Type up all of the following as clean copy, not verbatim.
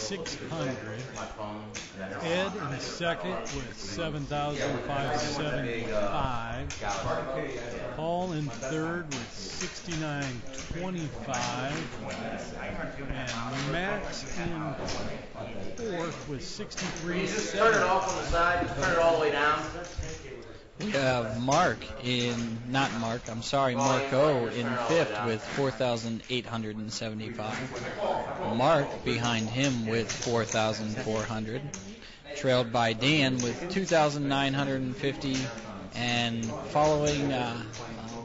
6,600. Ed in second with 7,575. Paul in third with 6,925. And Max in fourth with 63. Just turn it off on the side. Just turn it all the way down. We have Marco in fifth with 4,875. Mark behind him with 4,400. Trailed by Dan with 2,950. And following,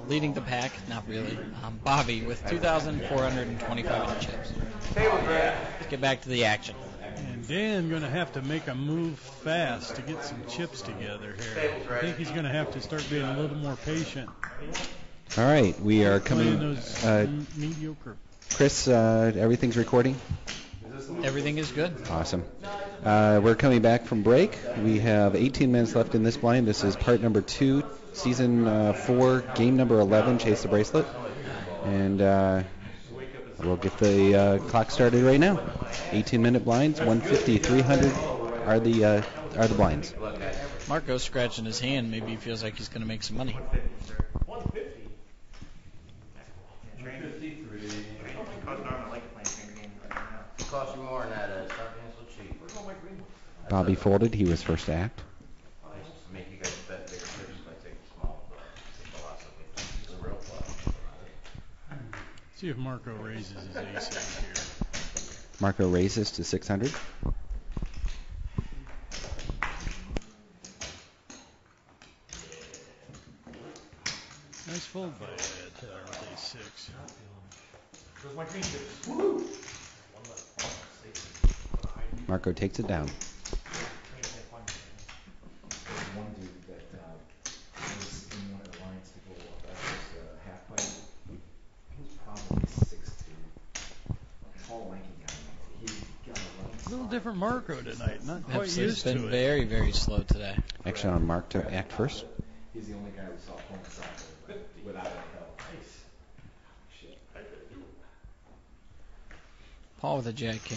leading the pack, not really, Bobby with 2,425 in chips. Let's get back to the action. And Dan going to have to make a move fast to get some chips together here. I think he's going to have to start being a little more patient. All right, we are coming. Those mediocre. Chris, everything's recording? Everything is good. Awesome. We're coming back from break. We have 18 minutes left in this blind. This is part number 2, season 4, game number 11, Chase the Bracelet. And we'll get the clock started right now. 18-minute blinds, 150, 300 are the blinds. Marco's scratching his hand. Maybe he feels like he's going to make some money. 150. It costs you more than that. Start being so cheap. Bobby folded. He was first to act. Make you guys bet bigger chips by taking small philosophy. It's a real plus. See if Marco raises his ace here. Marco raises to 600. Nice fold by Ed with ace 6. Where's my green chips? Marco takes it down. One dude that was in one of the lines to go up as half play. He was probably 6'2". Tall, lanky guy. He got a A little different Marco tonight. Not quite It's used been to it. very, very slow today. Action on Mark to act first. He's the only guy we saw playing soccer without any help. Nice. Shit. Paul with a jack king.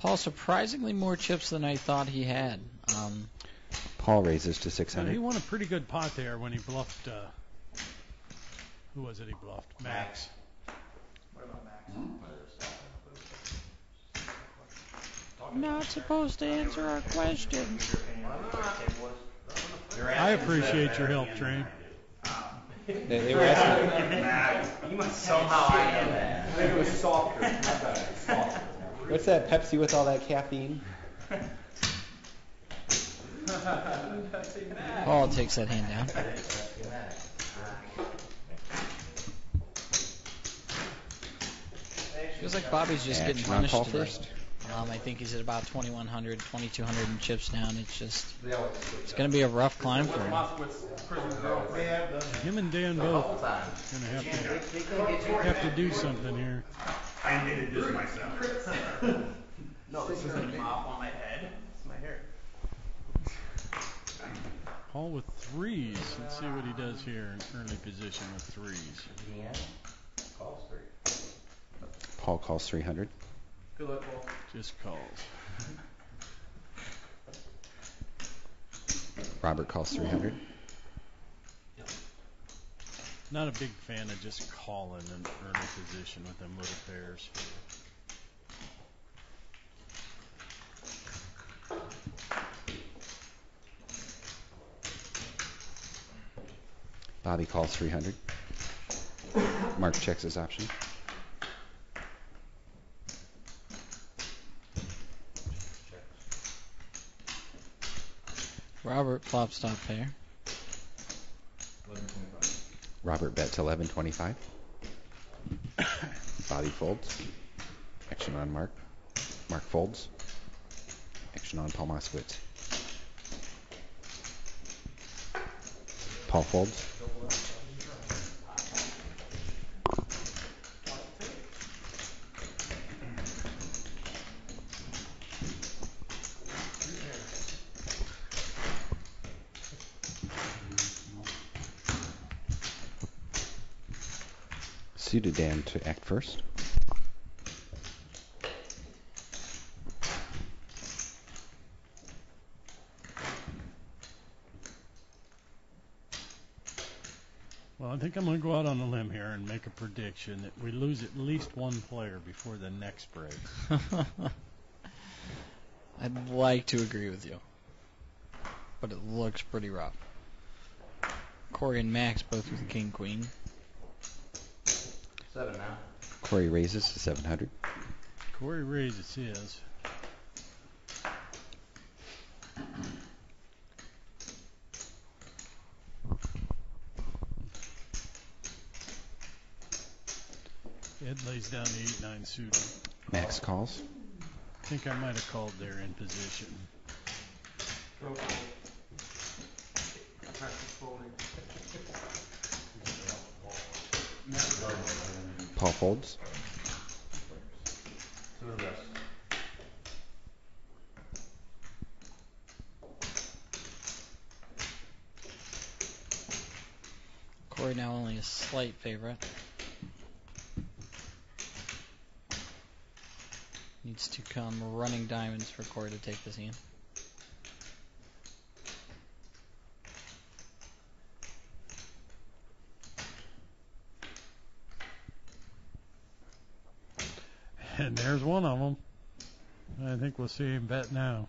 Paul, surprisingly more chips than I thought he had. Paul raises to Yeah, 600. he won a pretty good pot there when he bluffed. Who was it he bluffed? Max. What about Max? Not supposed to answer our questions. I appreciate your help, Train. They were asking. You must somehow I know that. I think it was softer. Not that. Softer. What's that Pepsi with all that caffeine? Paul takes that hand down. Feels like Bobby's just getting Action on punished Paul today. first. I think he's at about 2,100, 2,200 in chips down. It's going to be a rough climb for him. Him and Dan both gonna have to do something here. I needed this myself. No, this isn't a mop on my head. It's my hair. Paul with threes. Let's see what he does here in early position with threes. Yeah. Calls 3. Paul calls 300. Good luck, Paul. Just calls. Robert calls 300. Not a big fan of just calling in early position with them little pairs. Bobby calls 300. Mark checks his option. Robert flop stop pair. Robert bets 11.25. Bobby folds. Action on Mark. Mark folds. Action on Paul Moskowitz. Paul folds. Suited Dan to act first. Well, I think I'm going to go out on a limb here and make a prediction that we lose at least one player before the next break. I'd like to agree with you, but it looks pretty rough. Corey and Max both with King Queen. 7 now. Corey raises to 700. Corey raises his. Ed lays down the 8-9 suited. Max calls. I think I might have called there in position. Paul folds. Two of the rest. Corey now only a slight favorite. Needs to come running diamonds for Corey to take this hand. And there's one of them. I think we'll see him bet now.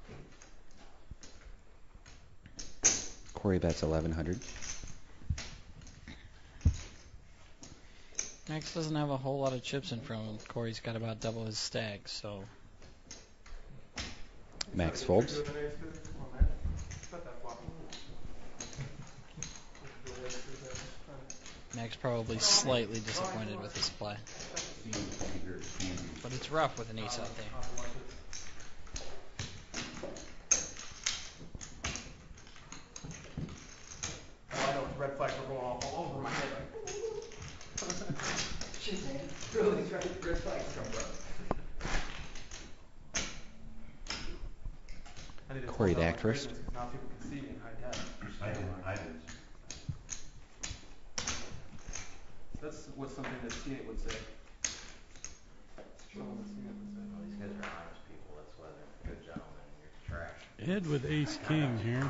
Corey bets 1100. Max doesn't have a whole lot of chips in front of him. Corey's got about double his stack, so Max folds. Max probably slightly disappointed with his play. But it's rough with an ace out there. I know red flags were going off all over my head. Where do these red flags come from? I need to Corey close out my actress. business 'cause now people can see me in high def. I did. That's what something that T8 would say. Someone that T8 would say. Well, these guys are honest people. That's why they're good gentlemen and you're trash. Ed with ace king here.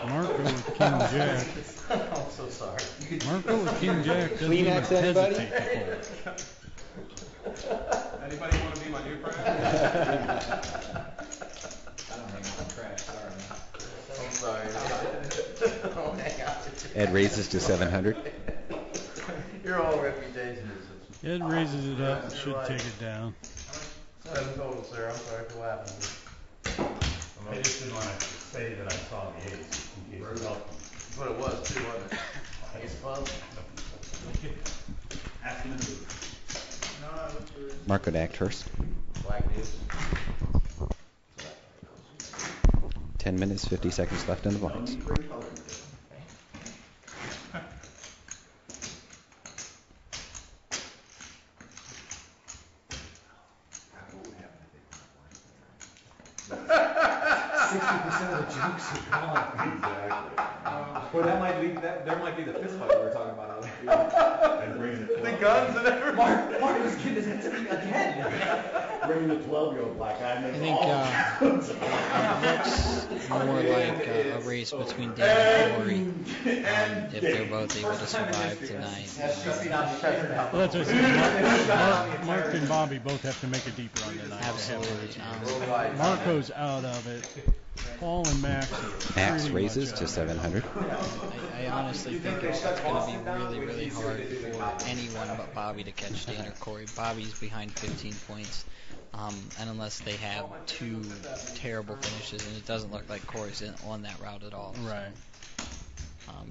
Marco with king jack. I'm so sorry. Marco with king jack doesn't even Kleenex, anybody? hesitate to fold. Anybody want to be my new friend? I don't hang out with trash, sorry. I'm sorry. Don't hang out with you. Ed raises to 700. Your whole reputation is Ed raises it up and should take it down. 7 total, sir. I'm sorry for laughing. I just didn't want to say that I saw the ace. In case it helped. That's what it was, too, wasn't it? Ace club? Ask him to move. Marco to act first. Black news. 10 minutes, 50 seconds left in the blinds. Of the jokes are gone. Well, there might be the fist fight we were talking about earlier. And bring the The guns and everything. Mark was kidding his head to me again. Bring the 12-year-old black guy. I think it looks more like a race between Dan and Corey if they're both able to survive tonight. Well, that's what I said. Mark and Bobby both have to make a deep run tonight. Absolutely. Marco's out of it. Paul and Max are Max pretty raises much to out. 700. I honestly think it's going to be really, really hard for anyone but Bobby to catch Dan or Corey. Bobby's behind 15 points. And unless they have two terrible finishes, and it doesn't look like Corey's on that route at all. Right.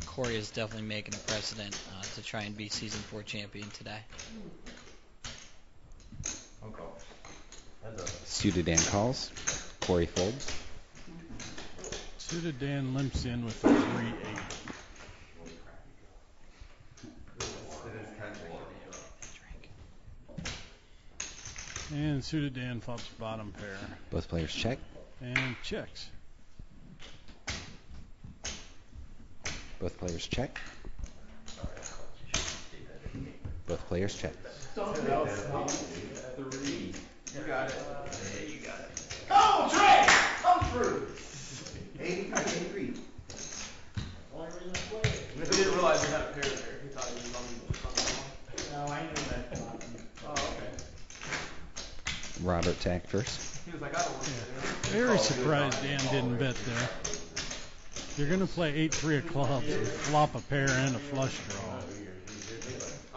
Corey is definitely making a precedent to try and be Season 4 champion today. Suited Dan calls. Corey folds. Suited Dan limps in with a 3-8. And suited Dan flops bottom pair. Both players check. And checks. Both players check. Both players check. You got it. Come, Trey! Come through! 83. He didn't realize he had a pair there. He thought he Robert tacked first. He was like, I don't want to. Very surprised Dan didn't bet there. You're going to play 8-3 of clubs and flop a pair and a flush draw.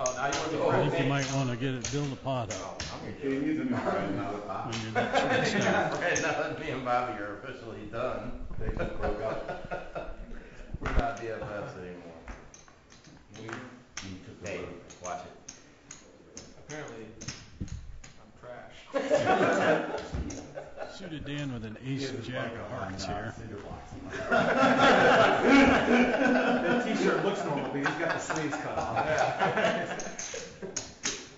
Oh, now you want to I think you might want to build a pot up. When you're that short stack. Right now that me and Bobby are officially done. They just broke up. We're not BFFs anymore. Hey, watch it. Apparently, I'm trash. Suited Dan with an ace jack of hearts here. The t-shirt looks normal, but he's got the sleeves cut off. Yeah.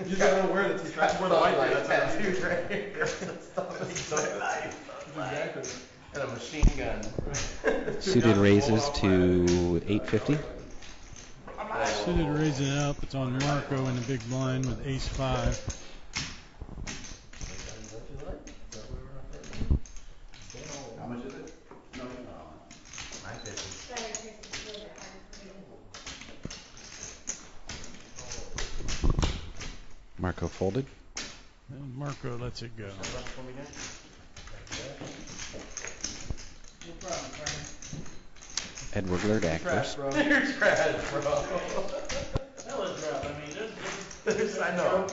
You just gotta wear the t-shirt. That's where the white Like is. tattoos right here. Exactly. And a machine gun. Suited raises to 850. Suited raising up. It's on Marco in the big blind with ace-5. How much is it? No, 950. Marco folded. And Marco lets it go. Ed Wiggler to act Trash, first. bro. You're trash, bro. That was rough. I mean, there's I know.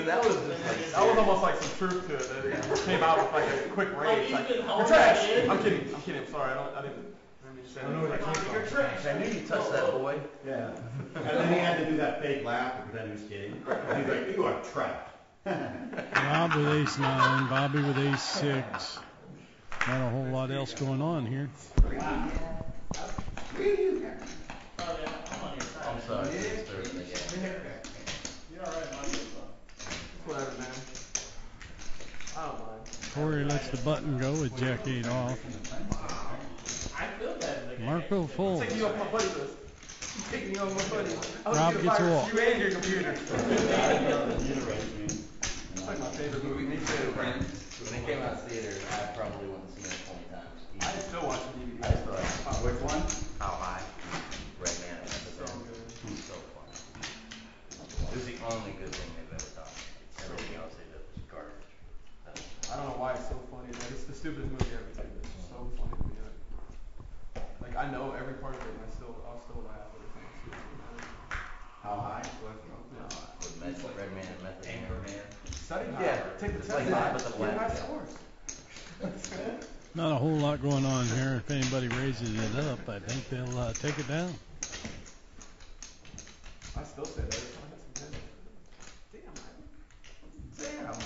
That was just like. That was almost like some truth to it. That it came out with like a quick raise. Like, you've been you're holding trash. it in. I'm kidding. I'm sorry. I didn't mean to say that. You're trash. I knew you touched that boy. Yeah. And then he had to do that fake laugh to pretend he was kidding. He's like, you are trash. Rob with ace-9. Bobby with ace-6. Not a whole lot else going on here. Oh, yeah, I'm on your side. I'm sorry. It's Thursday. You're all right, Michael. Whatever, man. I don't mind. Corey lets the button go with jack-8 off. I feel bad. Marco folds. Take me off my buddy list. Take me off my buddy. Rob gets a walk. You and your computer. It's like my favorite movie. Me too. When it came out in theaters, I probably went and seen it 20 times. I still watch the DVD. I still like Which one? How High? Red Man. That's So good. so fun. It was the only good thing they've ever done. Everything else they did was garbage. I don't know why it's so funny. Like, it's the stupidest movie ever too. It's just so funny to me. Like I know every part of it, and I'll still laugh every time I see it. How high? With Red Man and Method Man. Study hard. Yeah, Take the it's test. like that, but the Get black. high scores. Not a whole lot going on here. If anybody raises it up, I think they'll take it down. I still say that. Every time I hit some tens.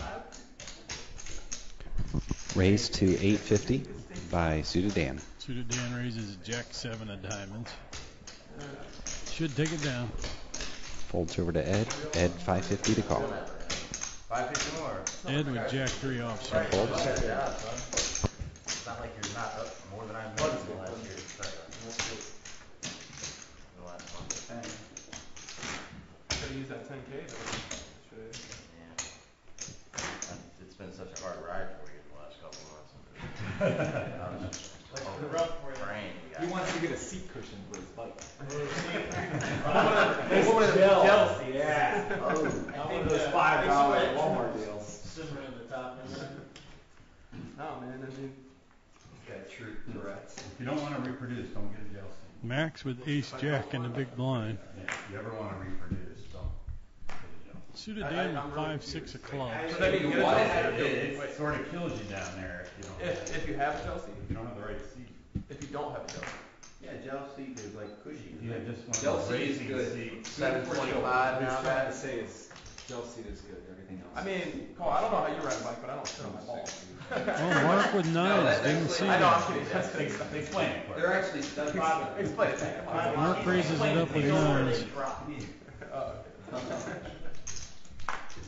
Damn, Raise to 850 by Suited Dan. Suited Dan raises jack-7 of diamonds. Should take it down. Folds over to Ed. Ed 550 to call. 550 more. Ed with jack-3 offsuit. Folds. Good job, son. It's not like you're not up more than I've done in the last year. The last month. Gotta use that 10K though. Should Yeah. It's been such a hard ride for you the last couple of months. I was just rough for you. praying. He wants to get a seat cushion for his bike. Jealousy, yeah. I think those $5 Walmart deals. Simmer in the top. No, man. I mean, Got true Tourette's. If you don't want to reproduce, don't get a jail seat. Max with ace-jack in the big blind. Yeah, if you ever want to reproduce, don't get a jail seat. Suited Dan with 5-6 of clubs. so that means you get a Chelsea. It sort of kills you down there if you don't. If you have a Chelsea. If you don't have the right seat. If you don't have a Chelsea. Yeah, gel seat is like cushy. Yeah, just one Gel of those seat is racing good. seats. 725 What now. he's trying to say is gel seat is good. Everything else. I mean, Cole, I don't know how you ride a bike, but I don't sit on my balls. Oh, Mark with 9s. Didn't see I know, I'm that. kidding. Explain it. Clark. They're actually stud Explain it. Come on. Mark raises it up with 9s.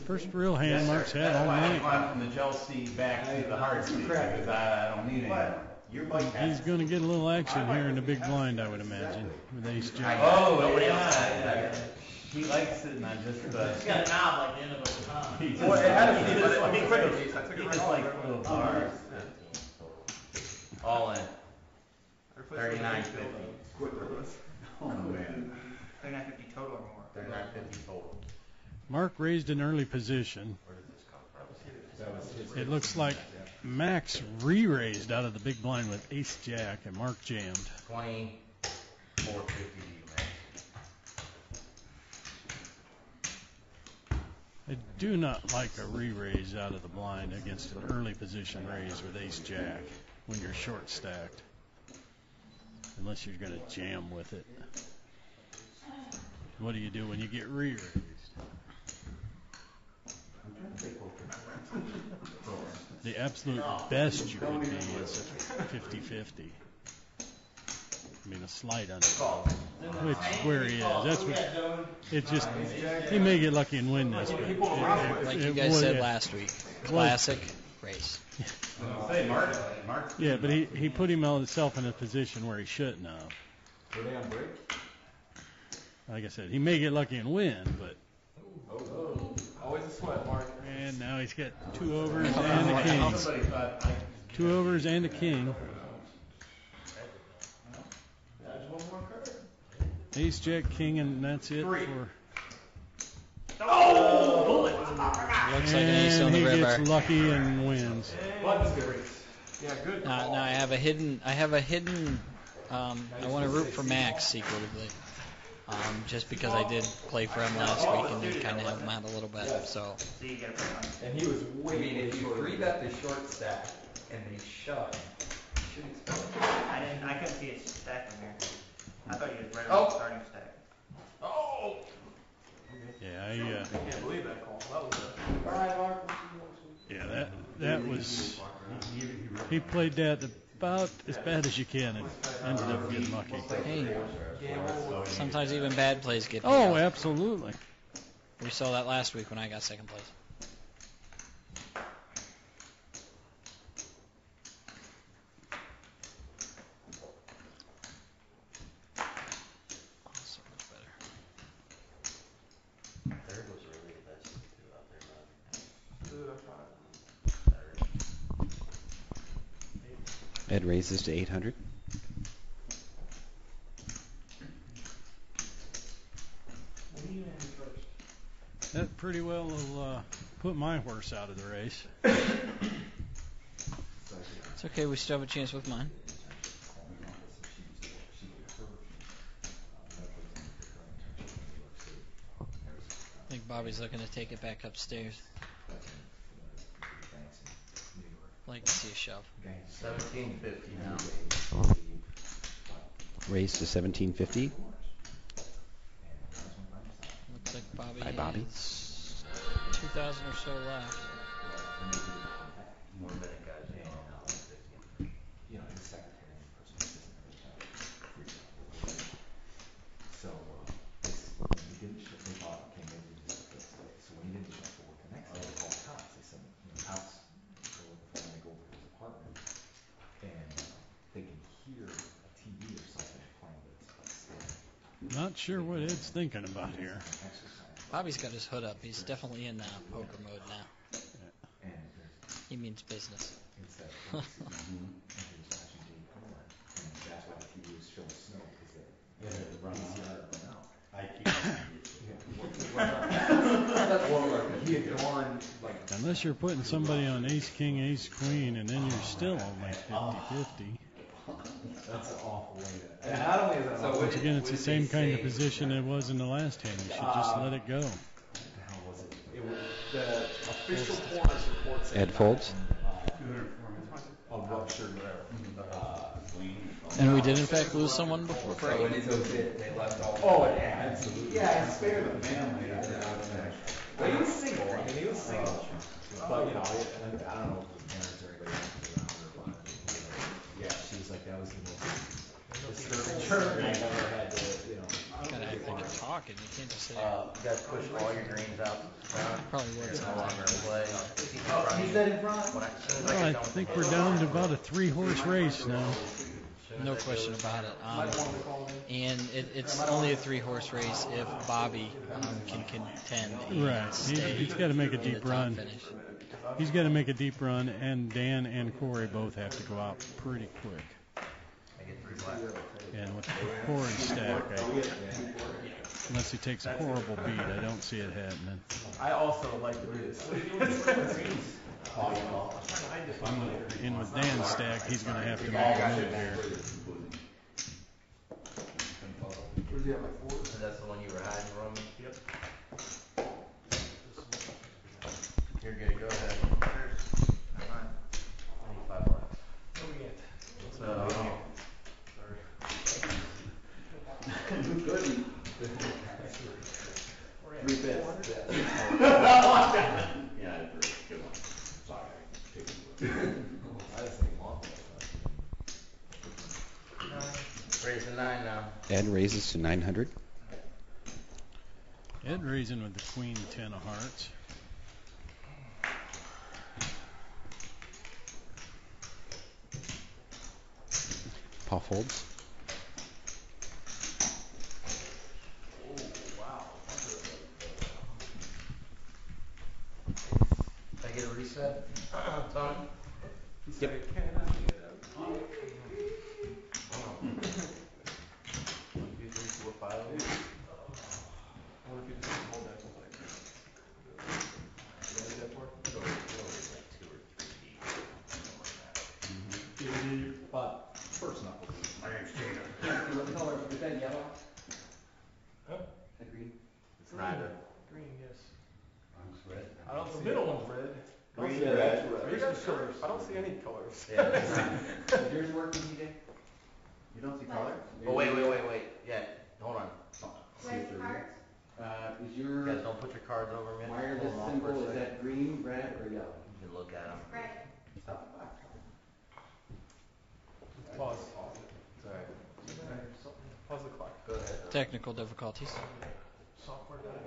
First real hand Mark's had That's all why I night. went from the gel seat back to the hard seat because I don't need it anymore. Your bike He's going to get a little action here in the big blind, I would imagine, with ace-jack. Oh, yeah. He likes sitting on just the. It's got a knob like the end of a baton. He just, Well, it had to be, he but just, it he quicker just, piece. I took it he right just off. likes little bars. All in. 39.50. Oh, man. 39.50 total or more. 39.50 total. Mark raised an early position. Where did this come from? It looks like Max re-raised out of the big blind with ace jack, and Mark jammed. 2450 max. I do not like a re-raise out of the blind against an early position raise with ace jack when you're short stacked, unless you're going to jam with it. What do you do when you get re-raised? The absolute best you could be is a 50-50. I mean, a slight undercall, which where he is. That's what it just. He may get lucky and win this, but Like you guys said last week, classic race. Yeah, but he put himself in a position where he shouldn't have. Were they on break? Like I said, he may get lucky and win, but. Always a sweat, Mark. And now he's got 2 overs and a king. 2 overs and a king. Ace, jack, king, and that's it for. Looks like an ace on the he river. gets lucky and wins. Yeah, good. Now I have a hidden. I want to root for Max secretly, just because I did play for him last week and did kind of help him out a little bit. So. And he was way. I mean, if you free bet the short stack and they shove, you should expect it. I couldn't see it stack from here. I thought you was right on the starting stack. Oh! Yeah, I can't believe that call. That was yeah, that was. He played that about as bad as you can and ended up getting lucky. Hey, sometimes even bad plays get paid Oh, off. absolutely. We saw that last week when I got second place. So much better. Third was really the best you could do out there, man. Dude, I tried. Ed raises to 800. That pretty well will put my horse out of the race. It's okay. We still have a chance with mine. I think Bobby's looking to take it back upstairs. Like to see a shove. 1750 now. Raised to 1750. Looks like Bobby By Bobby. has 2,000 or so left. More than a guy's game now. You know, his secretary and personal assistant every time freaked out. So when he didn't show, they thought, okay, maybe he just fixed it. So when he didn't show up for work the next day, they called the cops. They said, cops were looking for him to go over to his apartment, and they can hear a TV or something playing, but it's upstairs. Not sure what Ed's thinking about here. Bobby's got his hood up. He's definitely in poker mode now. He means business. It's that and he was watching Jay Cooler, and that's why the TV was showing snow, because they had to run out. He had gone, like, Unless you're putting somebody on ace, king, ace, queen, and then you're still only 50-50. that's an awful way to. And not only is that an awful Once again, it's the same kind of position it was in the last hand. You should just let it go. What the hell was it? It was the official corners report said Ed folds. a ruptured And we did, in fact, lose someone before break. they left all. Oh, yeah, absolutely. Yeah, it's fair to the family. But he was single. I mean, he was single. But you know, I don't know if his parents or anybody else was around or what. Yeah, she was like, that was the most disturbing journey I've ever had to, you know. Gotta act like you're talking. You can't just say. You guys push all your greens out front. Probably works. No longer in play. He's dead in front. Well, I think we're down to about a 3-horse race now. No question about it. And it's only a 3-horse race if Bobby can contend. And Right. stay He's got to make a in the deep top run. finish. He's got to make a deep run, and Dan and Corey both have to go out pretty quick. And with the Corey stack, unless he takes a horrible beat, I don't see it happening. I also like to do this. If I'm in with Dan's stack, he's going to have to make a move here. What does he have, like 4? And that's the one you were hiding, Roman? Yep. You're good, go ahead. Cheers. Alright. I need 5 bucks. What we get? So, Good. We're at 3 bits. 400. Yeah, good one. Sorry. I just think long. raising 9 now. Ed raises to 900. Ed raising with the queen 10 of hearts. Paul folds. Did I get a reset? Tony? He said, can I get a 1, 2, 3, 4, 5. I wonder if you just hold that just like that. You know what that for? But first knuckles. My name's Tina. What color? Is that yellow? Huh? Is that green? It's neither. Green, yes. Mine's red. I don't see the middle one's red. Green, Yeah, red. that's You got colors. I don't see any colors. Yeah, it's not. Is yours working, TJ? You don't see color? Oh, wait. Yeah, hold on. See if they're- is You your guys don't put your cards over me. wireless Hold on for a symbol, is second. that green, red, or yellow? You can look at them. Pause. It's alright. Pause the clock. Go ahead. Technical difficulties. Software guy.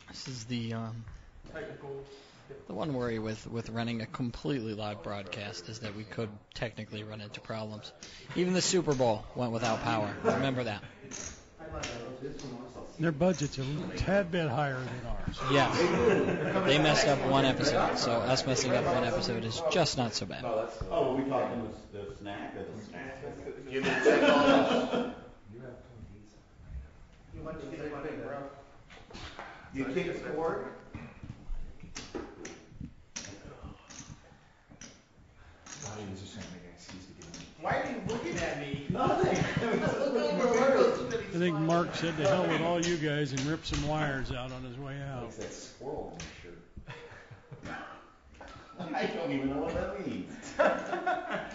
This is the Technical. one worry with running a completely live broadcast is that we could technically run into problems. Even the Super Bowl went without power. Remember that. Their budget's a tad bit higher than ours. Yeah. They messed up one episode, so us messing up one episode is just not so bad. Oh, are we talking the snack or the snack? You need to check all this. You have 28. You want to get money, bro? You kick the cord? He was just trying to make an excuse to get in. Why are you looking at me? I think Mark said to hell with all you guys and ripped some wires out on his way out. Makes that squirrel in your shirt. I don't even know what that means. Is that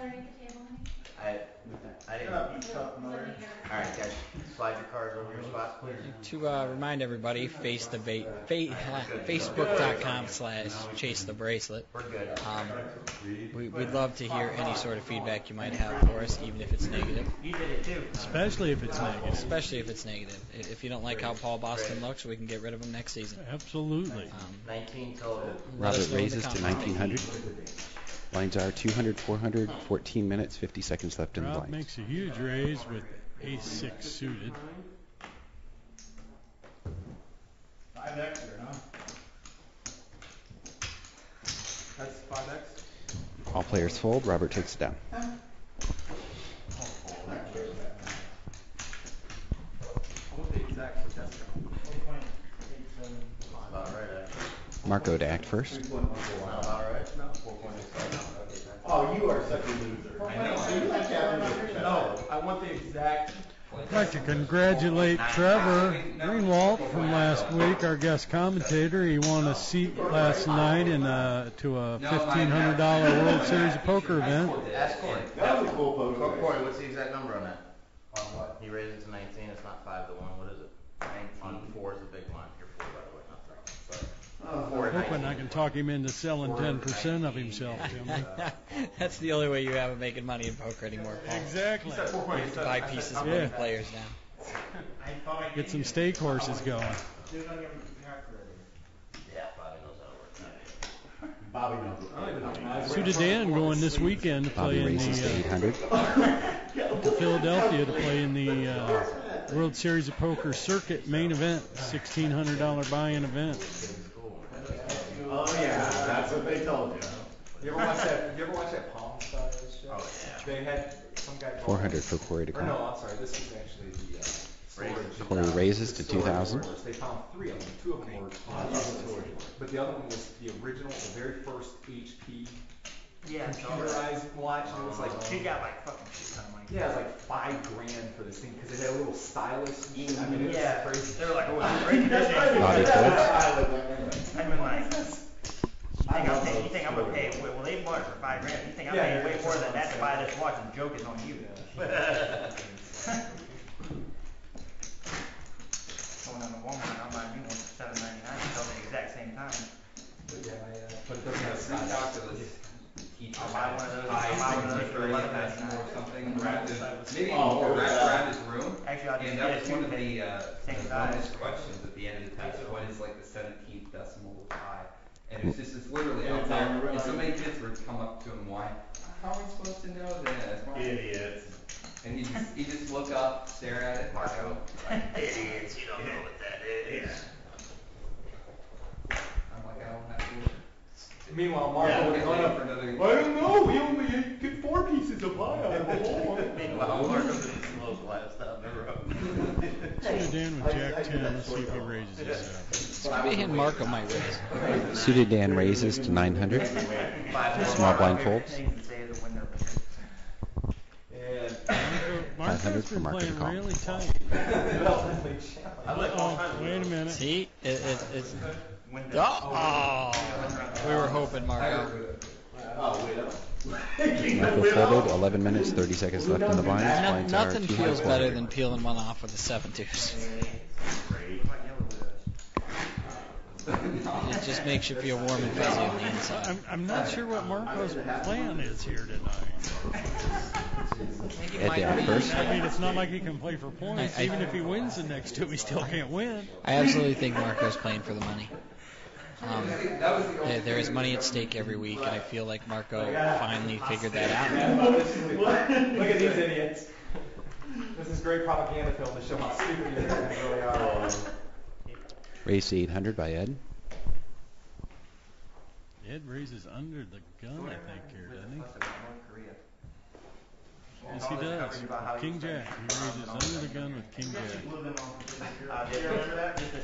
underneath the table, honey? I didn't. Alright, guys, slide your cards over your spots, please. To remind everybody, Facebook.com/Chase the Bracelet. We're good. We'd love to hear any sort of feedback you might have for us, even if it's negative. You did it too. Especially if it's negative. Especially if it's negative. If you don't like how Paul Boston looks, we can get rid of him next season. Absolutely. 19 total. Let us Robert know in the raises to comments. 1900. Lines are 200, 400, 14 minutes, 50 seconds left in the Rob blinds. makes a huge raise with ace-6 suited. 5 extra, huh? That's 5x. All players fold. Robert takes it down. I want the exact for test count. 1.87. About right, actually. Marco to act first. Not about right. No. Oh, you are such a loser. I know. You like having a No, I want the exact. I'd like to congratulate Trevor Greenwald from last week, our guest commentator. He won a seat last night to a $1,500 World Series of Poker event. Ask Corey. That was a cool post. Corey, what's the exact number on that? On what? He raised it to 19, it's not 5 to 1, what is it? 19. On 4 is the big line. You're 4, by the way, not 3. Sorry. Hoping I can talk him into selling 10% of himself, Tim. That's the only way you have of making money in poker anymore, Paul. Exactly. You said You have to buy 4.87. pieces I of said- winning players now. I thought I Get some stake horses going. Dude, I never calculated. Yeah, Bobby knows how to work that. Bobby knows I don't even know. Suited Dan going this weekend to Bobby play in raises to the 800. to Philadelphia to play in the World Series of Poker Circuit main event, $1,600 buy-in event. Oh, yeah, that's what they told you. You ever watch that Palm Stars show? Oh, yeah. They had some guy. 400 for Corey to Or no, call. I'm sorry. This was actually the Corey raises to 2,000. They found 3 of them. 2 of them were but the other one was the original, the very first HP computerized watch. And it was like She got like fucking shit ton of money. yeah, it was like $5,000 for this thing because it had a little stylus. I mean, it's Yeah, crazy. they were like, oh, it's great condition. Bobby folds. I've been like, you think I'm gonna pay? Well, they bought it for $5,000. You think I'm paying way more than that to buy this watch? And the joke is on you. Going on the Walmart, I'm buying you one for $7.99. Sell the exact same time. But it doesn't have stylus. I'll buy one of those. I'll buy one of those for $11.99 or something. Maybe more wrapped around his room. Actually, I'll just And get that it was one of too, the same bonus size. questions at the end of the test. What is like the 17th decimal of pi? And it was just it's literally out there. And so many kids would come up to him, why? How are we supposed to know this? Idiots. And he just look up, stare at it, and go, Idiots, you don't know what that is. I'm like, I don't have to. Meanwhile, Marco would Waiting go for another. I don't know. We only get 4 pieces of pie out of the whole. Meanwhile, Marco's in the slopes last down the road. Suited Dan with Jack 10. Let's see if he raises his Bobby and Marco might raise. Suited Dan raises to 900. Small blind folds. Marco's 500 for been Marco to playing call. really tight. Oh, wait a minute. See, it's. Oh, we were hoping, Marco. Marco folded. 11 minutes, 30 seconds left in the blinds. Blinds are Nothing 200 feels better forward. than peeling one off with a 7-deuce. It just makes you feel warm and fuzzy on the inside. I'm not sure what Marco's plan is here tonight. Ed down first. I mean, it's not like he can play for points. Even if he wins the next two, he still can't win. I absolutely think Marco's playing for the money. There is money at stake every week, and I feel like Marco finally figured that out. Look at these idiots. This is great propaganda film to show how stupid these guys really are. Raised to 800 by Ed. Ed raises under the gun, I think, here, doesn't he? Yes, he does. King Jack. He raises under the gun with King Jack.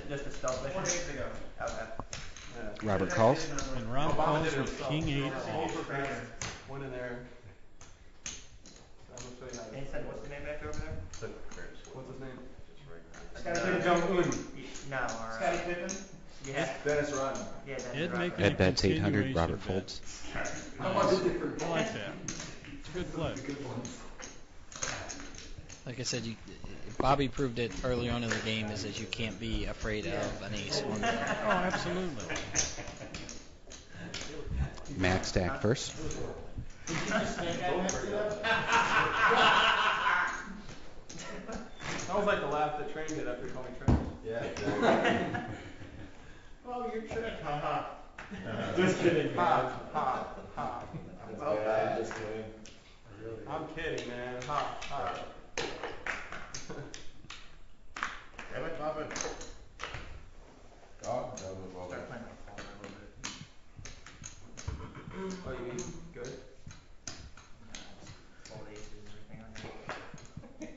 Just a stealth mission. Okay. Robert calls. And Rob calls with King 8. One in there. I'm gonna show you how And he said, what's the name back over there? What's his name? Kim Jong-un. No, or Scotty Pippen? yeah. Dennis Rodman. Yeah, that's Ed right. making Ed a bets 800. continuation Robert bet. folds. I like that. It's a good play. Like I said, Bobby proved it early on in the game is that you can't be afraid of an ace. Oh, absolutely. Max stacked first. That was like the laugh that Train did after he called me trash. Yeah, exactly. Oh, you're trash. Ha ha. Just kidding. Ha, ha, ha. Just kidding. I'm kidding, man. Ha, ha. Damn it, Muffin. God, that was well there. Oh, you mean good? All the aces and everything on there.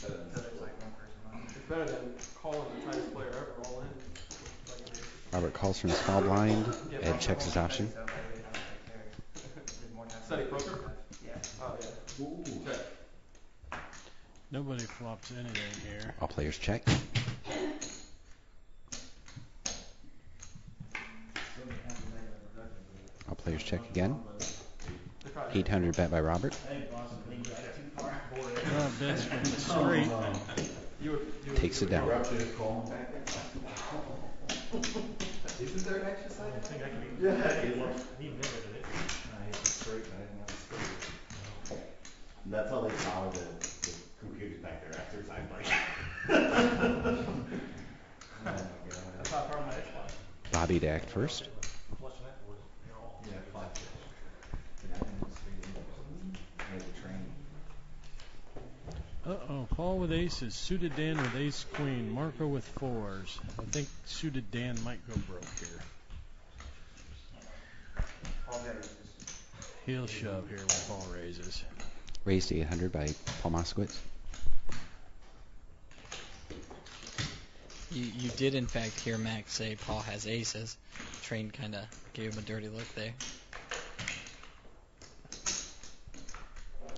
So there's like one person on It's better than calling the tightest player ever all in. Like an ace. Robert calls from small blind. Ed checks his option. So maybe I don't take care. There's more time. Study poker? Yeah. Oh, yeah. Ooh. Check. Nobody flops anything here. All players check. All players check again. 800 bet by Robert. Rob bets from the straight. Takes it down. Isn't there an extra side? Yeah. That's how they saw the computers back there after time like. That's not part of my Xbox. Bobby to act first. Yeah, 5 fish. Yeah, I didn't know straight in. I had to train. Uh-oh. Paul with aces. Suited Dan with ace queen. Marco with fours. I think suited Dan might go broke here. He'll shove here when Paul raises. Raised to 800 by Paul Moskowitz. You did in fact hear Max say Paul has aces. Train kind of gave him a dirty look there.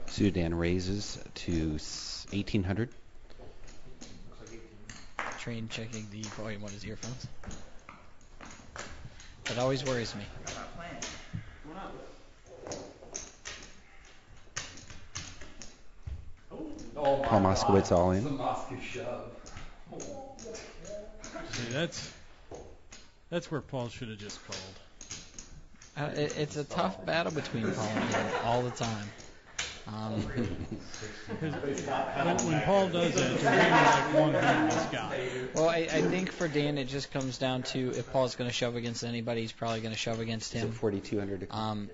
Sudan raises to 1800. Train checking the volume on his earphones. That always worries me. I'm not playing. Oh my Paul Moskowitz God. all It's in. a Moscow shove. See, that's where Paul should have just called. It's a tough battle between Paul and Dan all the time. When Paul does that, you're really like one handless guy. Well, I think for Dan it just comes down to if Paul's going to shove against anybody, he's probably going to shove against Is it him. 4200?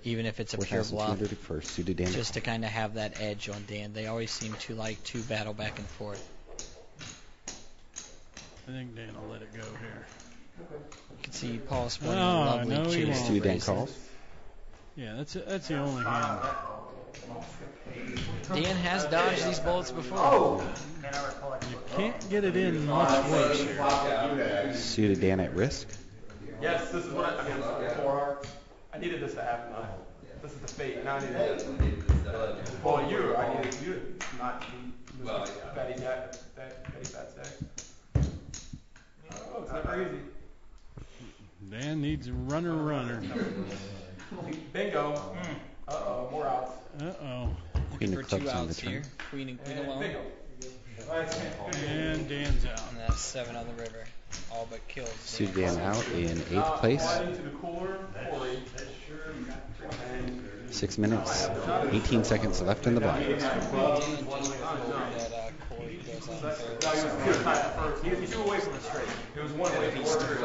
Even if it's a pure bluff. 4200 for Sudan. Just to kind of have that edge on Dan. They always seem to like to battle back and forth. I think Dan will let it go here. You can see Paul spawning Oh, a lovely no, he chase. won't. Sudan Bracelet. calls. Yeah, that's the only hand. Dan has dodged these bullets before. Can I recall it? You can't get it in much worse here. Sudan at risk. Yes, this is what I mean. 4 hearts. I needed this to happen. This is the fate. Now I need it. Well, I needed you to not be Betty fat stack. Oh, it's never easy. Dan needs a runner. Bingo. Uh-oh, more outs. Uh-oh. Queen For of two clubs on the outs turn. here. Queen and queen alone. Bingo. And Dan's out. And that's 7 on the river. All but kills. Sudan out in 8th place. Into the cooler, Corey. 6 minutes, 18 seconds left in the blind. No, he was tied at first. He was 2 away from the straight. It was 1 away from the straight.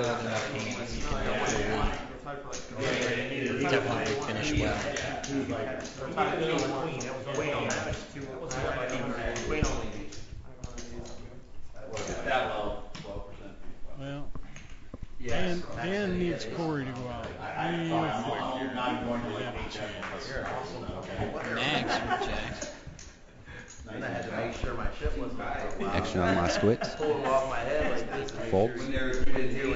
Definitely finish well. Well, Dan needs Corey to go out real quick. You're not going to have a chance. Max rejects. And I had to make sure my shit wasn't Action on Moskowitz. pull it off my head like this. Folds. When they're in here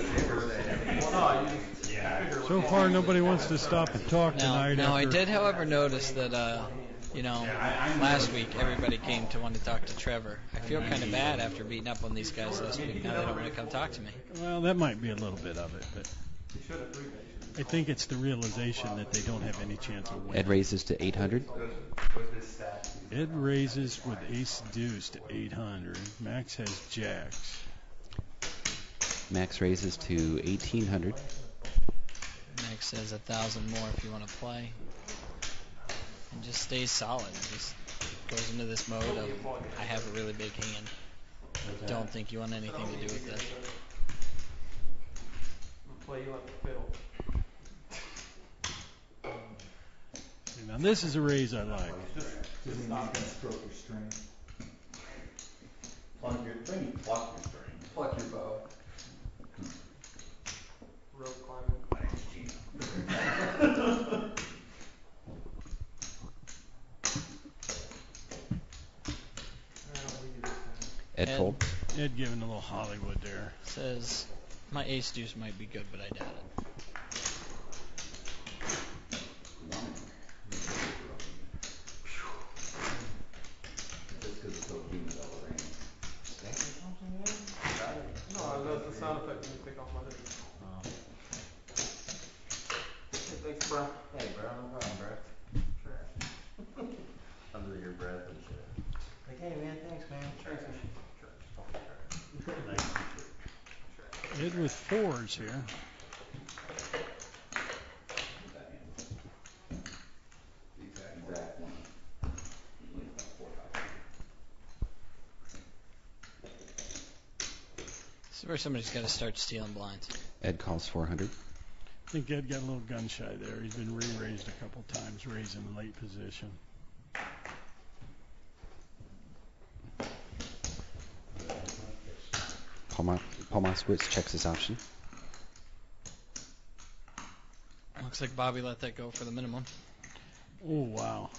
So far, nobody wants to stop and talk tonight. Now I after- did, however, notice that, last week everybody came to want to talk to Trevor. I feel kind of bad after beating up on these guys last week. Now they don't want to come talk to me. Well, that might be a little bit of it, but I think it's the realization that they don't have any chance of winning. Ed raises to 800. Ed raises with ace deuce to 800. Max has jacks. Max raises to 1800. Max says 1,000 more if you want to play. And just stays solid. Just goes into this mode of, I have a really big hand. Don't think you want anything to do with this. Play you like a fiddle. Now this is a raise I like. Just not gonna stroke your string. Pluck your string. Pluck your bow. Rope climbing. Ed fold. Ed giving a little Hollywood there. Says, my ace deuce might be good, but I doubt it. No, that's the sound effect when you take off my hood. Hey, thanks, bro. Hey, bro, no problem, bro. Trash. Under your breath and shit. Like, hey, man, thanks, man. Trash. Ed with 4s here. This is where somebody's got to start stealing blinds. Ed calls 400. I think Ed got a little gun shy there. He's been re-raised a couple times, raising late position. Paul Moskowitz checks his option. Looks like Bobby let that go for the minimum. Oh, wow.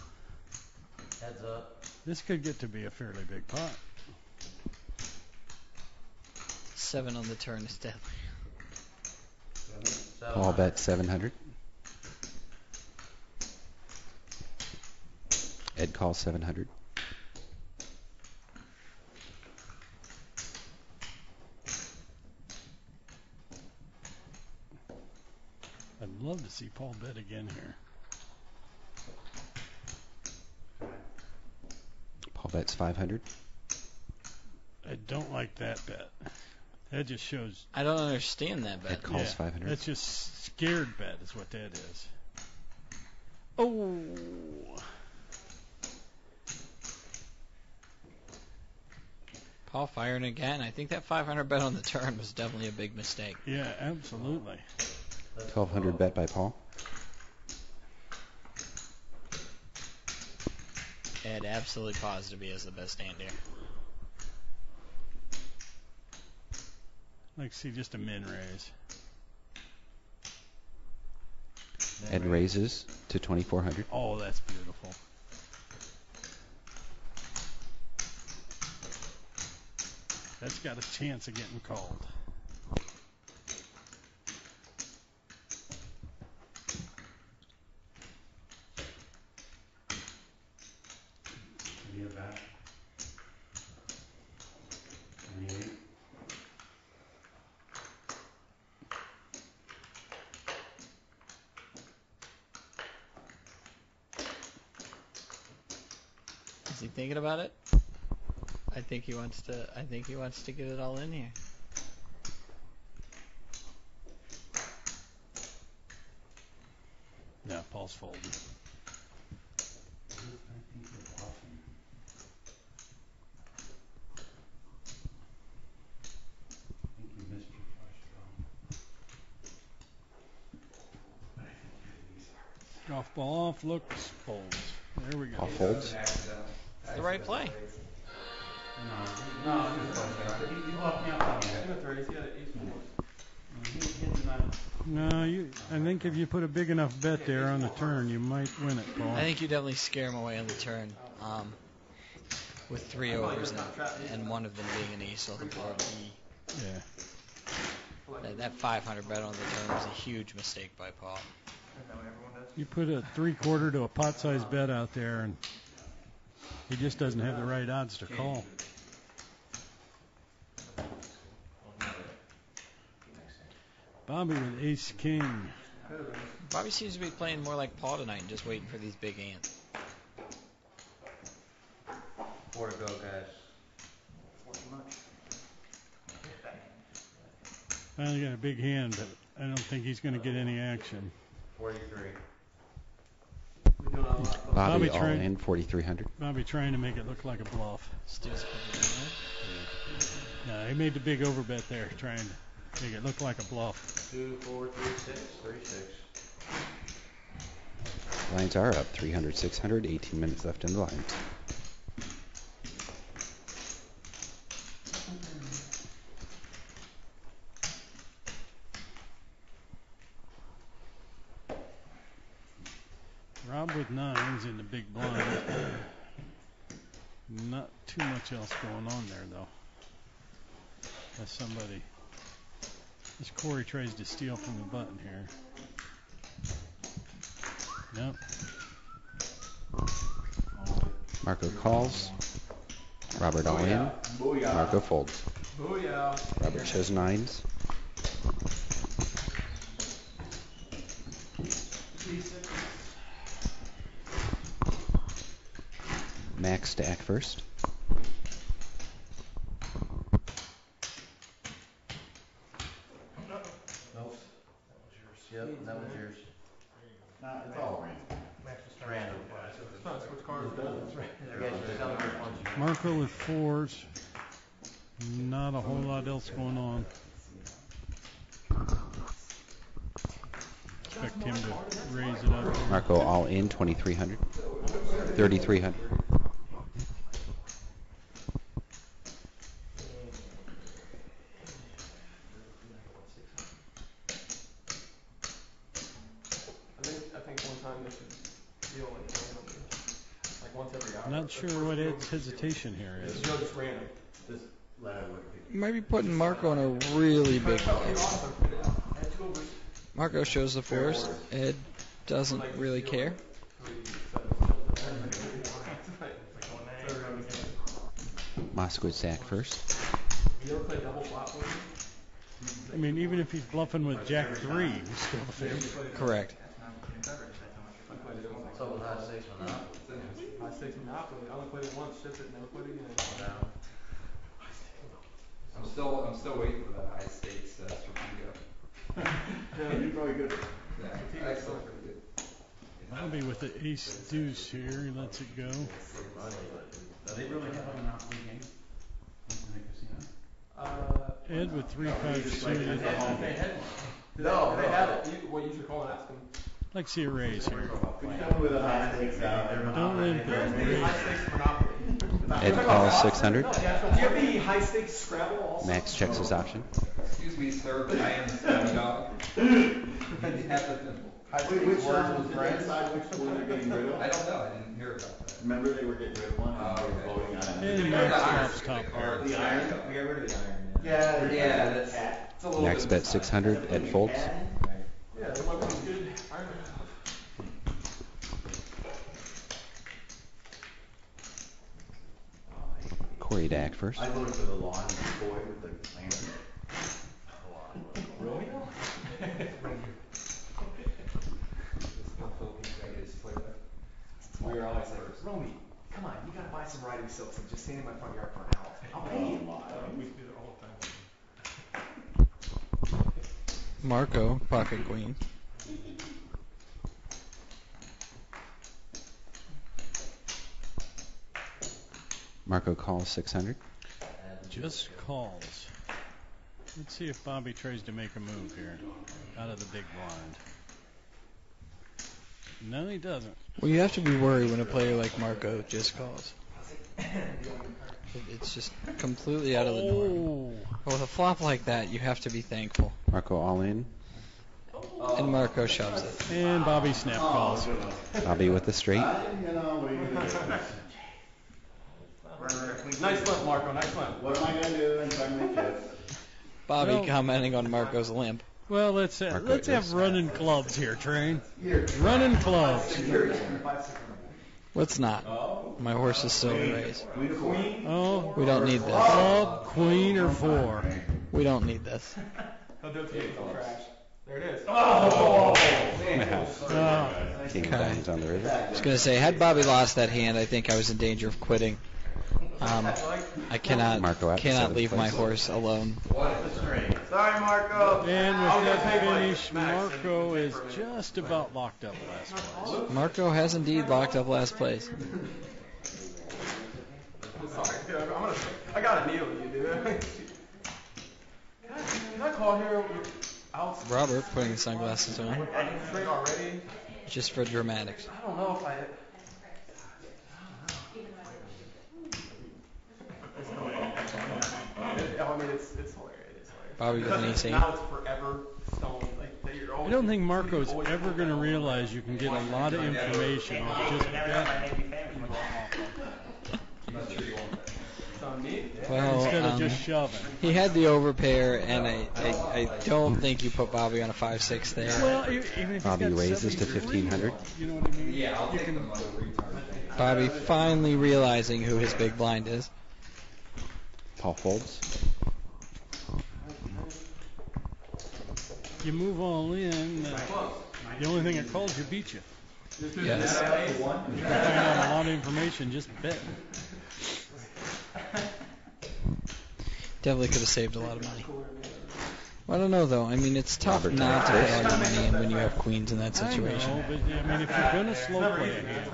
Heads up. This could get to be a fairly big pot. 7 on the turn is deadly. Paul bet 700. Ed calls 700. I'd love to see Paul bet again here. Paul bets 500. I don't like that bet. That just shows. I don't understand that bet. Ed calls 500. That's just scared bet is what that is. Oh. Paul firing again. I think that 500 bet on the turn was definitely a big mistake. Yeah, absolutely. 1200 bet by Paul. Ed absolutely positive he has the best hand here. I'd like to see just a min raise. Ed raises to 2400. Oh, that's beautiful. That's got a chance of getting called. Is he thinking about it? I think he wants to get it all in here. Yeah, Paul's folding. Golf ball off, looks, folds. There we go. Paul folds. It's the right play. No, he locked me up on that. No, I think if you put a big enough bet there on the turn, you might win it, Paul. I think you definitely scare him away on the turn. With 3 overs and one of them being an ace on the board. Yeah. That 500 bet on the turn was a huge mistake by Paul. You put a 3/4 to a pot-sized bet out there, and he just doesn't have the right odds to call. Bobby with ace king. Bobby seems to be playing more like Paul tonight and just waiting for these big hands. 4 to go, guys. Finally got a big hand, but I don't think he's going to get any action. 43. Bobby all trying- in 4300. Bobby trying to make it look like a bluff. Steve's putting it in there. No, he made the big overbet there, trying to make it look like a bluff. 2, 4, 3, 6, 3, 6. Lines are up 300, 600. 18 minutes left in the lines. Rob with 9s in the big blind. Not too much else going on there, though. As somebody. This Corey tries to steal from the button here. Yep. Marco calls. Robert all in. Marco folds. Booyah. Robert shows 9s. Max stack first. Nope. Yep, that was yours. Nah, it's all random. Random. It's not switch cards. You guys are selling which ones you want. Marco with 4s. Not a whole lot else going on. Expect him to raise it up. Marco all in 2300. 3300. I think one time they should deal like once every hour. Not sure what Ed's hesitation here is. Just random. You might be putting Marco in a really big bind. Marco shows the force. Ed doesn't really care. Moskowitz sack first. I mean, even if he's bluffing with Jack 3, he's still the favorite. Correct. So with high stakes Monopoly. High stakes Monopoly. I only played it once, shipped it, never played it again. I'm still waiting for that high stakes Stratego. Yeah, you're probably good. Yeah, excellent. Pretty good. I'll be with the ace deuce here. He lets it go. Do they really have a Monopoly game in the casino? Ed with 3-5 suited. No, they have it. What you should call and ask them. Like to see a raise here. Could you tell me where the high stakes Don't limp it. High stakes Monopoly. Ed calls 600. Do you have any high stakes Scrabble also? Max checks his option. Excuse me, sir, but I am the study dog. You have the thimble. Wait, which one was the inside, which one they're getting rid of? I don't know. I didn't hear about that. Remember they were getting rid of one and they were voting on it. And Max drops top card. The iron? We got rid of the iron. Yeah, that's it's a little Max bit bet 600. Ed folds. Yeah, they went with good iron. Corey Dack first. I voted for the lawn boy with the lantern. Romeo? We were always like, Romy, come on, you gotta buy some riding silks and just stand in my front yard for an hour. I'll pay you. We do it all the time. Marco, pocket queen. Marco calls 600. Just calls. Let's see if Bobby tries to make a move here out of the big blind. No, he doesn't. Well, you have to be worried when a player like Marco just calls. It's just completely out of the norm. But with a flop like that, you have to be thankful. Marco all in. And Marco shoves it. And Bobby snap calls. Bobby with the straight. You know, what are you gonna do? Nice limp, Marco. Nice limp. What am I gonna do in front of my kids? Bobby Well- commenting on Marco's limp. Well, let's Marco have is- running clubs here, Train. Running clubs. Let's not. My horse is still in race. Oh, We don't need this. club, queen, or 4. We don't need this. He'll do it to you. It's all trash. There it is. King Okay. dimes on the river. I was going to say, had Bobby lost that hand, I think I was in danger of quitting. I cannot Marco at cannot seventh leave my place. horse alone. Sorry, Marco. And with that finish, Marco is just about locked up last place. Marco has indeed locked up last place. Sorry, dude, I gotta kneel with you, dude. Can I call here out Robert putting the sunglasses on, straight already? just for dramatics. I don't know if I. I mean, it's hilarious. It's hilarious. Bobby with an Because ace-8. now it's forever stoned. Like, that you're I always, don't think Marco's ever going to realize you can get a lot of information off just that It's on me. Well, instead of just shoving. he had the overpair, and I don't think you put Bobby on a 5-6 there. Well, even if he's Bobby got raises to 73, 1500. You know what I mean? Yeah, I'll You take can- the mother retard. Bobby finally realizing who his big blind is. Paul folds. You move all in. The only thing that calls you beats you. Yes. You find out a lot of information. Just bet. Definitely could have saved a lot of money. Well, I don't know, though. I mean, it's tough Robert not to put all your money in when you have queens in that situation. I know, but I mean, if you're gonna slow play a hand,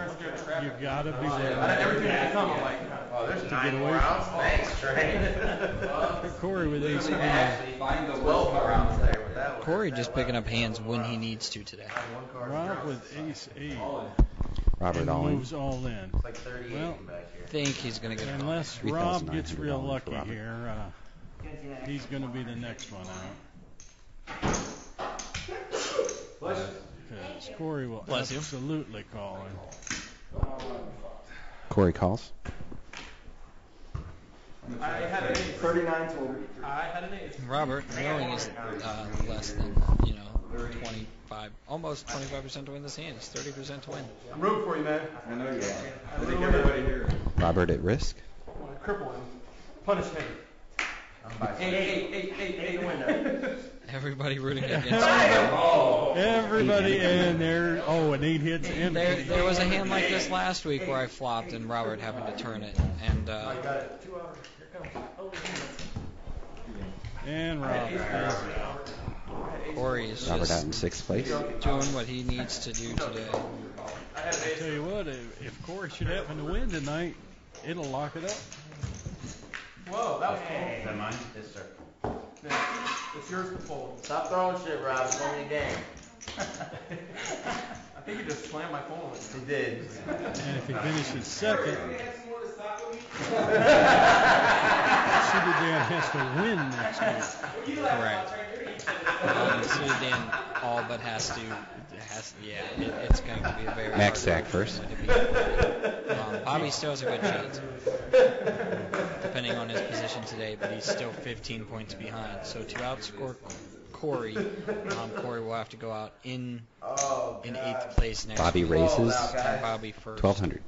you gotta be ready. Everything that come, I'm like, Oh, there's get 9 away more from rounds. Thanks, Train. Corey with ace queen. Find the 12 more rounds there with that one. Corey just picking up hands when he needs to today. Rob with ace 8. Robert And all in. moves all in. It's like 38 Well, back here. Think he's going to get a call. Unless Rob gets $3,900 real for lucky Robert. here, he's going to be the next one out. Because Corey will Bless you. absolutely call in. Corey calls. I had an ace. 39 total. I had an ace. Robert, knowing is less than 25, almost 25% to win this hand. It's 30% to win. I'm rooting for you, man. I know you are. I I think really everybody am. here. Robert at risk. I want to cripple him. Punish him. I'm by Eight to win though. Everybody rooting against him. Everybody in there. Oh, and 8 hits. And There was a hand like this last week where I flopped and Robert happened to turn it. And I got it. 2 hours. Here comes. Oh, and Robert. Corey is Robert out just in 6th place. doing what he needs to do today. I had an I ace. tell you what, if Corey should happen to win tonight, it'll lock it up. Whoa, that was Is cool. that mine? Yes, sir. Yeah, it's yours to fold. Stop throwing shit, Rob. It's only a game. I think you just slammed my phone. He did. And if he finishes second, Dan has to win next week. Correct. Dan all but has to, it's going to be a very Max hard sack first. Bobby still has a good chance, depending on his position today, but he's still 15 points behind. So to outscore Corey, Corey will have to go out in 8th place next Bobby week. races. And Bobby first. 1,200.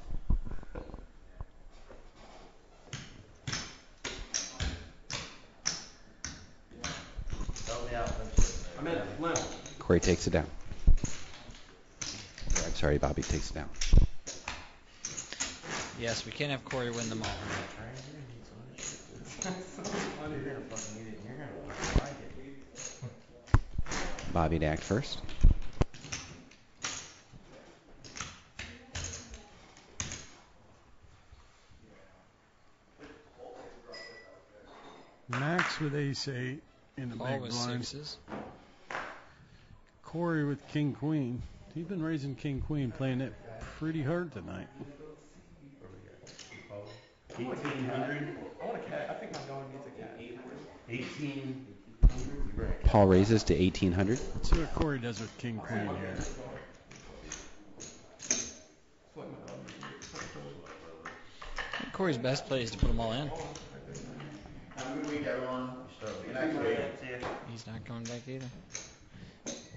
Help me out. I'm in. Limp. Corey takes it down. I'm sorry, Bobby takes it down. Yes, we can't have Corey win them all. Bobby to act first. Max with ace 8 in the Paul big with blind. 6s. Corey with king queen. He's been raising king queen, playing it pretty hard tonight. 1,800. I want a cat. I think my dog needs a cat. 1,800. Paul raises to 1,800. Let's see what Corey does with king queen here. Corey's best play is to put them all in. Have a good week, everyone. See ya. He's not coming back either.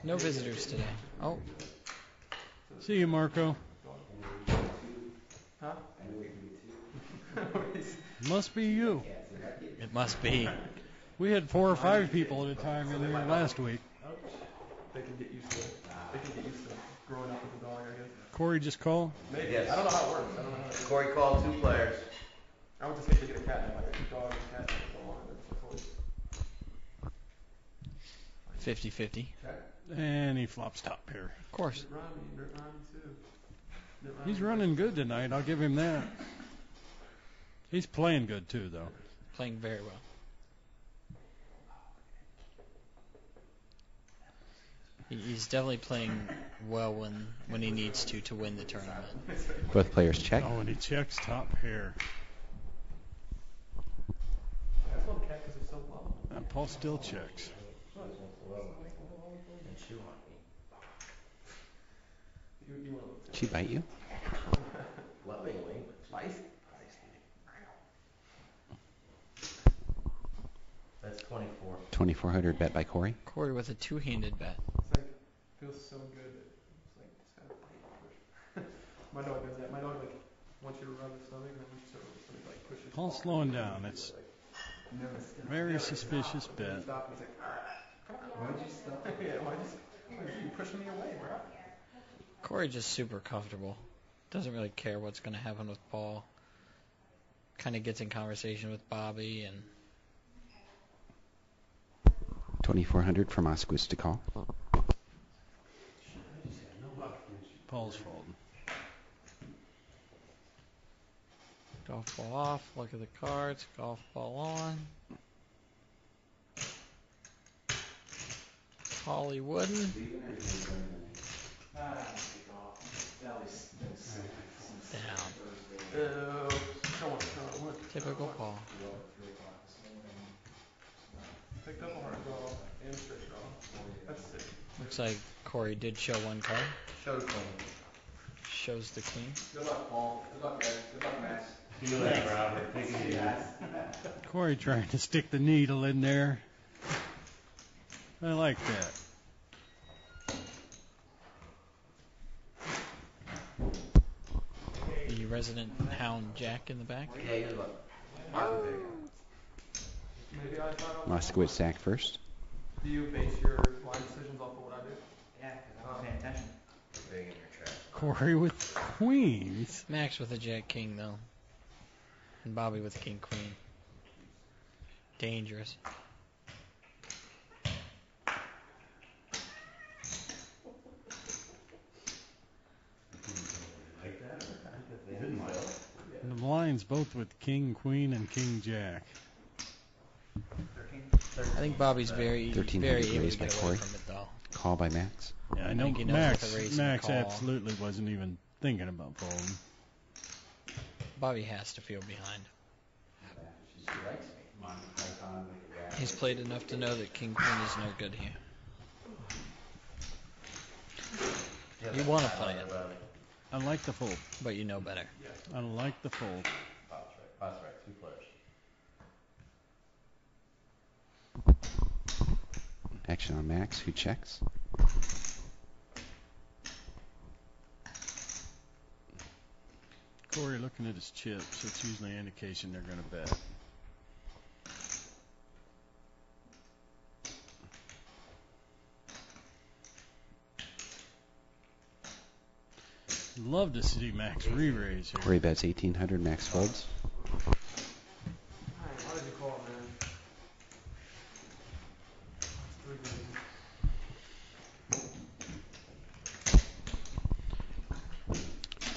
No visitors today. Oh, See you, Marco. Huh? Must be you. it must be. We had 4 or 5 people at a time in here last week. They can get used to it. They can get used to growing up with a dog, I guess. Corey just call. Maybe. Yes. I don't know how it works. I don't know how it works. Corey called 2 players. I would just hate to get a cat and like a dog and cat and go on. It's like, 50-50. And he flops top pair. Of course. Dirt Rhyme too. He's running good tonight. I'll give him that. He's playing good too, though. Playing very well. He's definitely playing well when he needs to win the tournament. Both players check. Oh, and he checks top pair. I just want a cat because they're so low. And Paul still checks. And chew on me. You want to look She bite you? Lovingly. spicy? That's 24. 2,400 bet by Corey. Corey with a 2-handed bet. It's like feels so good. It's like just gotta push. My dog does that. My dog like wants you to rub his stomach, and then once you start rubbing his stomach, like pushes. Paul's slowing down. It's very suspicious bet. Stop. He's like, why'd you stop? Yeah, why'd you pushing me away, bro? Corey just super comfortable. Doesn't really care what's going to happen with Paul. Kind of gets in conversation with Bobby and 2,400 from Osquist to call. Paul's folding. golf ball off. Look at the cards. Golf ball on. Holly Wooden. Down. Typical Paul. Picked up a hard draw and straight draw. That's sick. Looks like Corey did show one card. Show the queen. Shows the queen. Good luck, Paul. Good luck, guys. Good luck, Max. Feel it, Robert. Take it easy. Corey trying to stick the needle in there. I like that. The resident hound Jack in the back. Yeah, here's what. Maybe I thought I was. Moskowitz sack first. Do you base your line decisions off of what I do? Yeah, because I wasn't paying attention. Big in your trash. Corey with queens. Max with a Jack King though, and Bobby with King Queen. Dangerous. Like that? They didn't like it. And the blinds both with King Queen and King Jack. 13. I think Bobby's very 1300 able to raised by get away Corey. from it though. Call by Max. Yeah, I I know think he knows Max. what the raise and Max call. absolutely wasn't even thinking about folding. Bobby has to feel behind. She likes me. He's played enough to know that King Queen is no good here. You want to play it, I like the fold. but you know better. I like the fold. That's right. 2 players. Action on Max, who checks. Corey looking at his chips. It's usually an indication they're going to bet. Love to see Max re-raise here. Corey bets 1800, Max folds. Why did you call it, man? It's 3 games.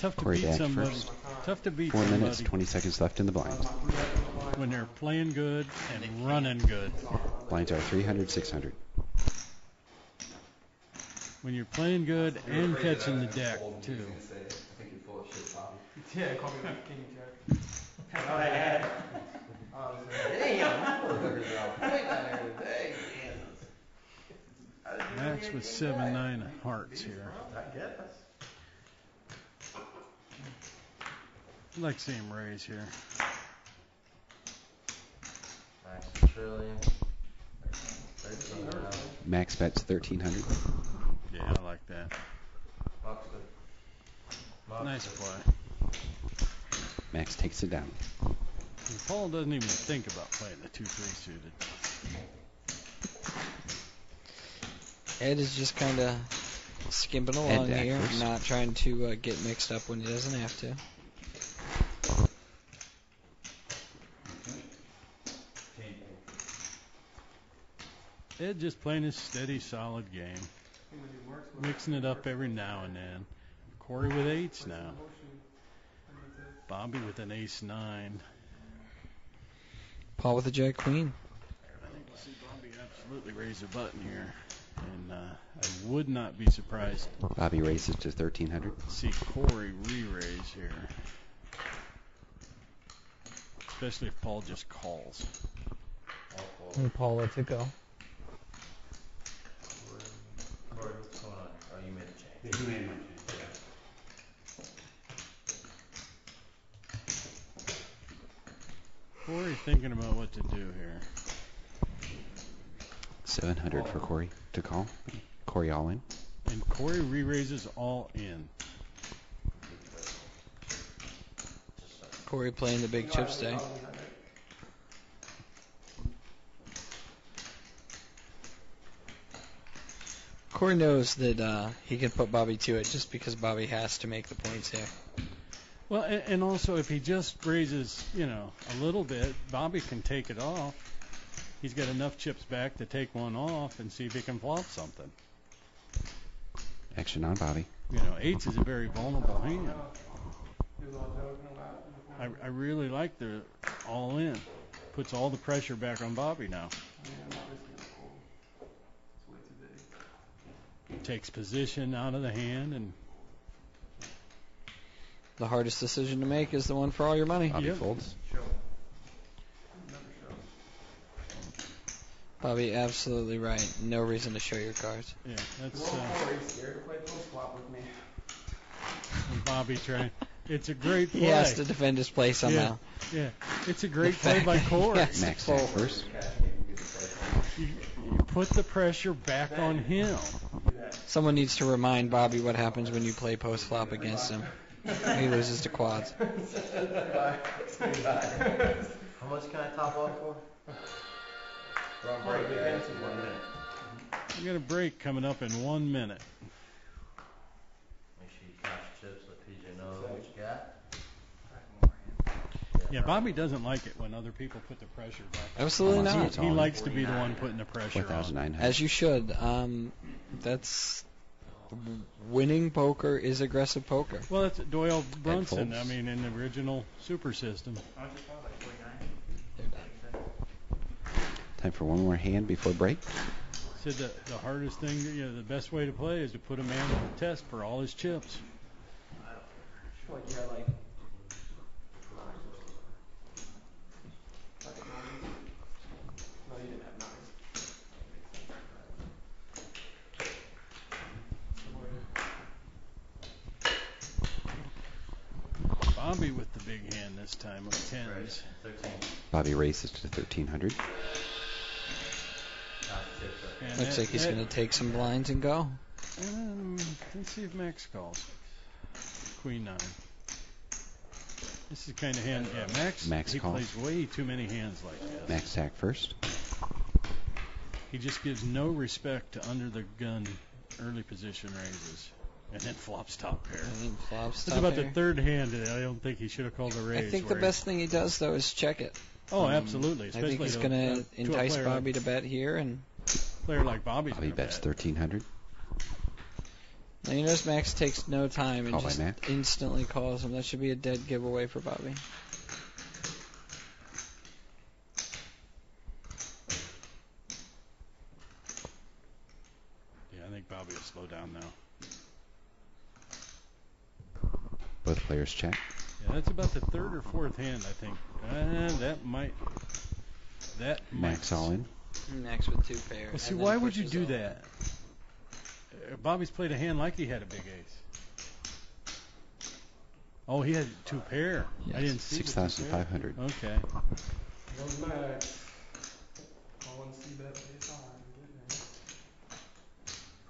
Tough to Corey beat back somebody. first. Tough to beat 4 minutes, somebody 20 seconds left in the blinds. when they're playing good and running good. Blinds are 300, 600. When you're playing good and catching the deck too. I think you're full of shit, Bobby. Yeah, call me with King Jack. That's all I had. Oh, this is- Damn, motherfuckers are out point down there today. Kansas. Max with 7-9 hearts here. I guess. I'd like to see him raise here. Max trillion. 13 now. Max bets 1300. Yeah, I like that. Buck's good. Buck's Nice good. play. Max takes it down. And Paul doesn't even think about playing the 2-3 suited. Ed is just kind of skimping along Ed here, Dackers. not trying to get mixed up when he doesn't have to. Ed just playing his steady, solid game. Mixing it up every now and then. Corey with 8s now. Bobby with an ace-9. Paul with a Jack Queen. I think we'll see Bobby absolutely raise a button here. And I would not be surprised Bobby raises to 1300. to see Corey re-raise here. Especially if Paul just calls. And Paul lets it go. Corey, what's going on? Oh, you made a change. Yeah, you made my change, yeah. Corey thinking about what to do here. 700 for Corey to call. Corey all in. And Corey re-raises all in. Corey playing the big chip stay. Corey knows that he can put Bobby to it just because Bobby has to make the points here. Well, and also if he just raises, a little bit, Bobby can take it off. He's got enough chips back to take one off and see if he can flop something. Action on Bobby. 8s is a very vulnerable hand. He was all joking about it. I really like the all in. Puts all the pressure back on Bobby now. Yeah, I'm not risking a call. It's way too big. Takes position out of the hand and The hardest decision to make is the one for all your money. Bobby Yep. folds. Show. Never show. Bobby, absolutely right. No reason to show your cards. yeah, that's Corey's scared to play post flop with me. Bobby trying. It's a great play. He has to defend his play somehow. Yeah. It's a great play by Corey. Max tack first. You put the pressure back on him. Someone needs to remind Bobby what happens when you play post flop against him. He loses to quads. How much can I top off for? We're on break, guys. 1 minute. We got a break coming up in 1 minute. Make sure you cash chips, let PJ know what you got. Yeah, Bobby doesn't like it when other people put the pressure back. Absolutely not. He likes to be the one putting the pressure on. 4,900. As you should. That's winning poker is aggressive poker. Well, that's Doyle Brunson. folds. I mean, in the original Super System. Time for one more hand before break. Said the hardest thing, the best way to play is to put a man on the test for all his chips. I feel like you had like. No, you didn't have 9. Bobby with the big hand this time of tens. 13. Bobby raises to 1,300. Looks like he's going to take some blinds and go. Let's see if Max calls. Queen 9. This is the kind of hand, Max he calls. plays way too many hands like this. Max tack first. He just gives no respect to under the gun early position raises. And then flops top pair. Flops That's top about pair. the third hand. I don't think he should have called a raise. I think the best thing he does, though, is check it. Oh, absolutely. I think he's going to entice Bobby to bet here. And player like Bobby's Bobby bets 1,300. now you notice Max takes no time and Call by just Max. instantly calls him. That should be a dead giveaway for Bobby. Yeah, I think Bobby will slow down now. Both players check. Yeah, that's about the third or fourth hand, I think. That might. Max all in. Max with two pairs. Well, see, why would you do that? Bobby's played a hand like he had a big ace. Oh, he had two pair. Yes, I didn't see. 6,500. Okay. Goes Max. Call and see bet base high.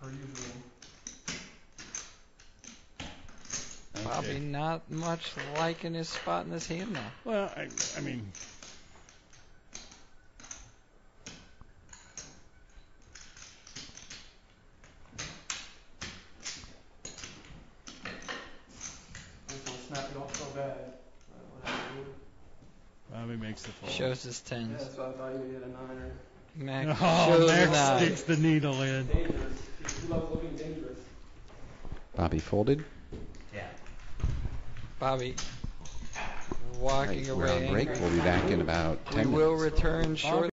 Per usual. Bobby Okay. not much liking his spot in this hand now. Well, I mean. Snap it off so bad. Bobby makes the fold. Shows his tens. Yeah, that's why I thought you had a 9er. Max Oh, shows Max a nine. sticks the needle in. Dangerous. He loves looking dangerous. Bobby folded. Yeah. Bobby All walking right, we're away on break. angry. We'll be back in about 10 We minutes. will return shortly.